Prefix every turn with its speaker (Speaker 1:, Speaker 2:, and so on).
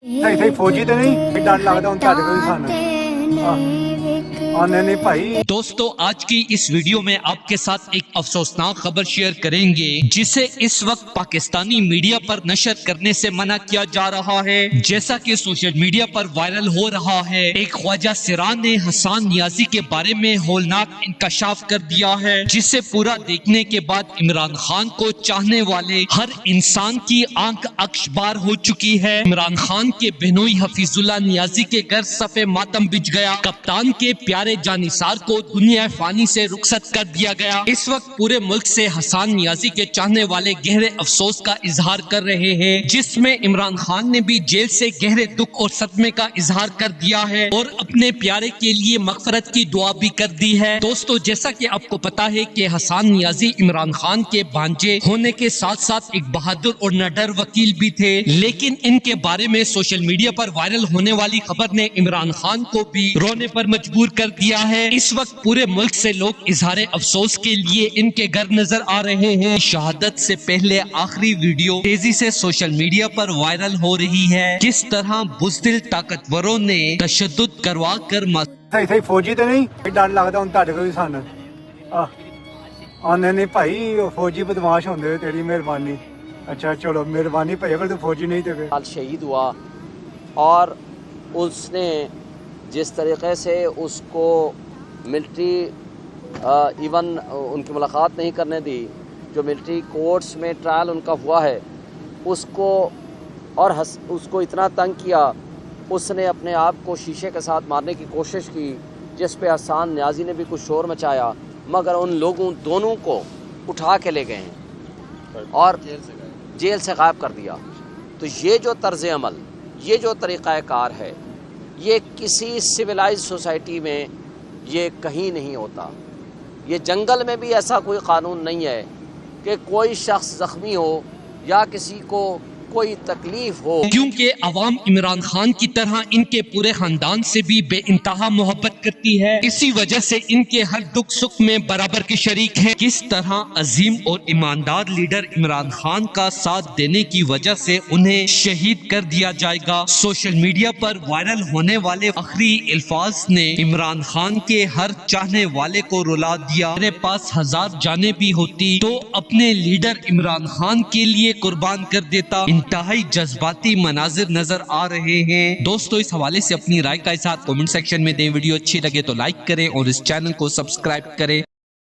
Speaker 1: नहीं फौजी तो नहीं डर लगता हूं ਤੁਹਾਡੇ ਕੋਲ ਸਾਨੂੰ नहीं भाई।
Speaker 2: दोस्तों आज की इस वीडियो में आपके साथ एक अफसोसनाक खबर शेयर करेंगे जिसे इस वक्त पाकिस्तानी मीडिया पर नशर करने से मना किया जा रहा है। जैसा कि सोशल मीडिया पर वायरल हो रहा है, एक ख्वाजा सिरान ने हसन नियाजी के बारे में होलनाक इंकशाफ कर दिया है, जिसे पूरा देखने के बाद इमरान खान को चाहने वाले हर इंसान की आंख अक्शबार हो चुकी है। इमरान खान के बहनोई हफीजुल्लाह नियाजी के घर सफे मातम बिछ गया। कप्तान के प्यारे जानिसार को दुनिया फानी से रुखसत कर दिया गया। इस वक्त पूरे मुल्क से हसन नियाजी के चाहने वाले गहरे अफसोस का इजहार कर रहे हैं, जिसमें इमरान खान ने भी जेल से गहरे दुख और सदमे का इजहार कर दिया है और अपने प्यारे के लिए मगफरत की दुआ भी कर दी है। दोस्तों जैसा कि आपको पता है कि हसन नियाजी इमरान खान के भांजे होने के साथ साथ एक बहादुर और निडर वकील भी थे, लेकिन इनके बारे में सोशल मीडिया पर वायरल होने वाली खबर ने इमरान खान को भी रोने पर मजबूर कर दिया है। इस वक्त पूरे मुल्क से लोग इजहार अफसोस के लिए इनके घर नजर आ रहे हैं। शहादत से पहले आखिरी वीडियो तेजी से सोशल मीडिया पर वायरल हो रही है। किस तरह बुज़दिल ताकतवरों ने तशद्दुद करवा कर
Speaker 1: सही फौजी तो नहीं डर लगता हूं ਤੁਹਾਡੇ ਕੋਲ ਸਾਨੂੰ नहीं भाई फौजी बदमाश होंगे तेरी मेहरबानी। अच्छा चलो मेहरबानी भाई, अगर तू फौजी नहीं तो
Speaker 3: साल शहीद हुआ और उसने जिस तरीक़े से उसको मिलिट्री इवन उनकी मुलाकात नहीं करने दी, जो मिलिट्री कोर्ट्स में ट्रायल उनका हुआ है उसको और उसको इतना तंग किया, उसने अपने आप को शीशे के साथ मारने की कोशिश की, जिस पे हसन नियाजी ने भी कुछ शोर मचाया, मगर उन लोगों दोनों को उठा के ले गए हैं और जेल से गायब कर दिया। तो ये जो तर्ज़ अमल, ये जो तरीक़ाकार है, ये किसी सिविलाइज सोसाइटी में ये कहीं नहीं होता। ये जंगल में भी ऐसा कोई कानून नहीं है कि कोई शख्स ज़ख्मी हो या किसी को कोई तकलीफ हो,
Speaker 2: क्योंकि अवाम इमरान खान की तरह इनके पूरे खानदान से भी बेइंतहा मोहब्बत करती है। इसी वजह से इनके हर दुख सुख में बराबर के शरीक हैं। किस तरह अजीम और ईमानदार लीडर इमरान खान का साथ देने की वजह से उन्हें शहीद कर दिया जाएगा। सोशल मीडिया पर वायरल होने वाले आखिरी अल्फाज ने इमरान खान के हर चाहने वाले को रुला दिया। मेरे पास 1000 जाने भी होती तो अपने लीडर इमरान खान के लिए कुर्बान कर देता। इंतहाई जज्बाती मनाजिर नजर आ रहे हैं। दोस्तों इस हवाले से अपनी राय का साथ कमेंट सेक्शन में दें। वीडियो अच्छी लगे तो लाइक करें और इस चैनल को सब्सक्राइब करें।